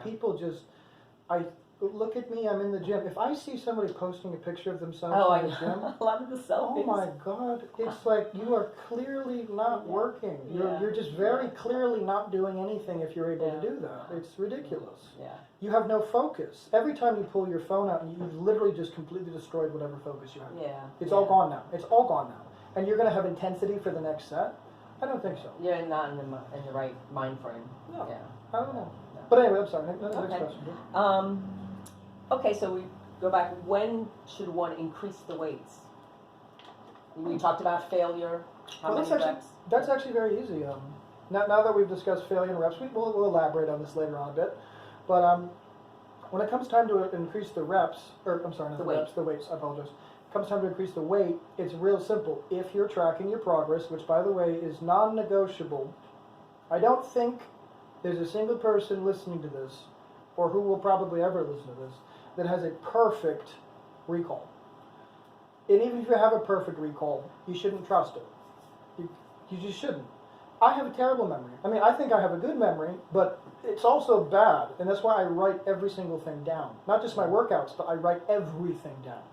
people just, look at me, I'm in the gym. If I see somebody posting a picture of themselves in the gym, a lot of the selfies. oh my God, it's like you are clearly not working. You're just very clearly not doing anything if you're able to do that. It's ridiculous. Yeah. You have no focus. Every time you pull your phone out, you've literally just completely destroyed whatever focus you have. Yeah. It's all gone now. It's all gone now. And you're going to have intensity for the next set? I don't think so. You're not in the right mind frame. No. Yeah. I don't know. But anyway, I'm sorry. Next Okay. question. Okay, so we go back. When should one increase the weights? We talked about failure. How many reps? That's actually very easy. Now that we've discussed failure and reps, we'll elaborate on this later on a bit. But when it comes time to increase the reps, or I'm sorry, not the reps, the weights, I apologize. Comes time to increase the weight, it's real simple. If you're tracking your progress, which by the way is non-negotiable, I don't think there's a single person listening to this, or who will probably ever listen to this, that has a perfect recall. And even if you have a perfect recall, you shouldn't trust it. You just shouldn't. I have a terrible memory. I mean, I think I have a good memory, but it's also bad, and that's why I write every single thing down. Not just my workouts, but I write everything down.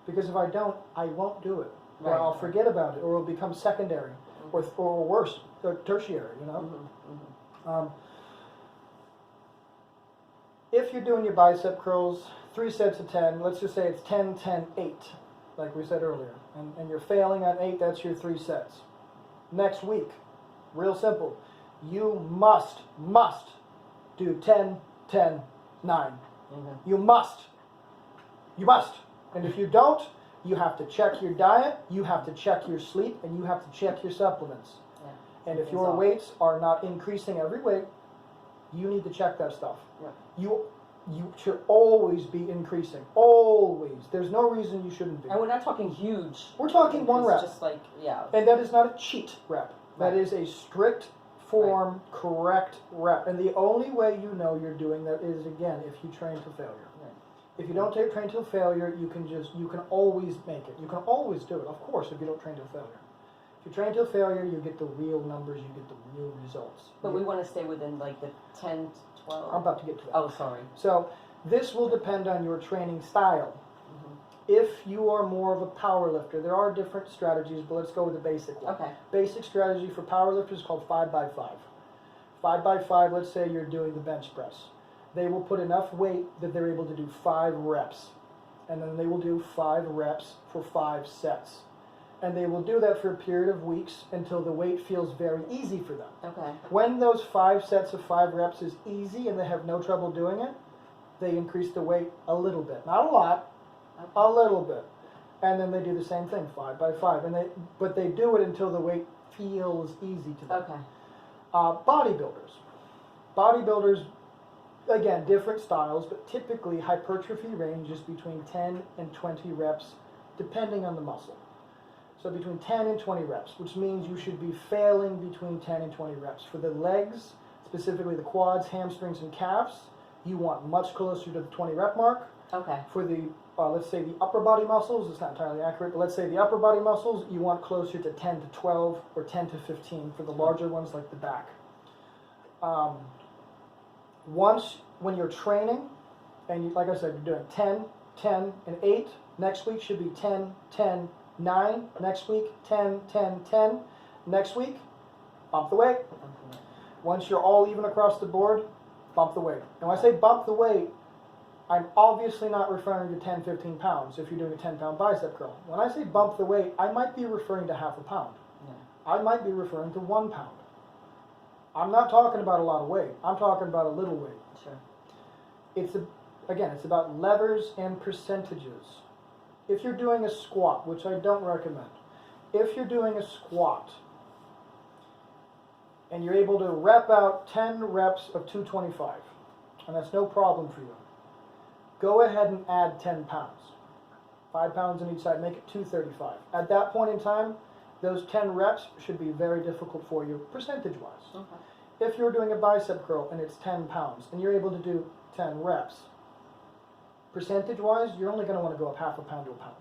Because if I don't, I won't do it. Or I'll forget about it, or it'll become secondary, or worse, tertiary, you know? If you're doing your bicep curls, 3 sets of 10, let's just say it's 10, 10, 8, like we said earlier, and you're failing on 8, that's your 3 sets. Next week, real simple, you must do 10, 10, 9. You must. You must. And if you don't, you have to check your diet, you have to check your sleep, and you have to check your supplements. And if your weights are not increasing every week, you need to check that stuff. You should always be increasing. Always. There's no reason you shouldn't be. And we're not talking huge. We're talking 1 rep. Just like, And that is not a cheat rep. That is a strict form, correct rep. And the only way you know you're doing that is, again, if you train to failure. If you don't train till failure, you can always make it. You can always do it, of course, if you don't train till failure. If you train till failure, you get the real numbers, you get the real results. But we want to stay within like the 10 to 12. I'm about to get to that. Oh, sorry. So this will depend on your training style. If you are more of a power lifter, there are different strategies, but let's go with the basic one. Okay. Basic strategy for power lifters is called 5x5. 5x5, let's say you're doing the bench press. They will put enough weight that they're able to do 5 reps. And then they will do 5 reps for 5 sets. And they will do that for a period of weeks until the weight feels very easy for them. Okay. When those 5 sets of 5 reps is easy and they have no trouble doing it, they increase the weight a little bit. Not a lot, a little bit. And then they do the same thing, 5x5. But they do it until the weight feels easy to them. Okay. Bodybuilders, again, different styles, but typically hypertrophy ranges between 10 and 20 reps, depending on the muscle. So between 10 and 20 reps, which means you should be failing between 10 and 20 reps. For the legs, specifically the quads, hamstrings, and calves, you want much closer to the 20 rep mark. Okay. For the, let's say the upper body muscles, it's not entirely accurate, but let's say the upper body muscles, you want closer to 10 to 12 or 10 to 15 for the larger ones like the back. When you're training, and like I said, you're doing 10, 10, and 8, next week should be 10, 10, 9, next week 10, 10, 10, next week, bump the weight. Once you're all even across the board, bump the weight. And when I say bump the weight, I'm obviously not referring to 10, 15 pounds if you're doing a 10-pound bicep curl. When I say bump the weight, I might be referring to half a pound. I might be referring to 1 pound. I'm not talking about a lot of weight. I'm talking about a little weight. Sure. It's about levers and percentages. If you're doing a squat, which I don't recommend, if you're doing a squat and you're able to rep out 10 reps of 225, and that's no problem for you, go ahead and add 10 pounds. 5 pounds on each side, make it 235. At that point in time, those 10 reps should be very difficult for you, percentage-wise. Okay. If you're doing a bicep curl and it's 10 pounds, and you're able to do 10 reps, percentage-wise, you're only going to want to go up half a pound to a pound.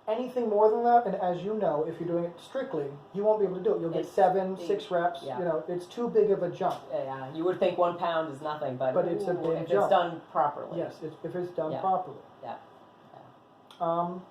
anything more than that, and as you know, if you're doing it strictly, you won't be able to do it. You'll get 7, 6 reps. Yeah. You know, it's too big of a jump. Yeah, you would think 1 pound is nothing, but It's a big if jump. it's done properly. Yes, if it's done Yeah. properly. Yeah. Um,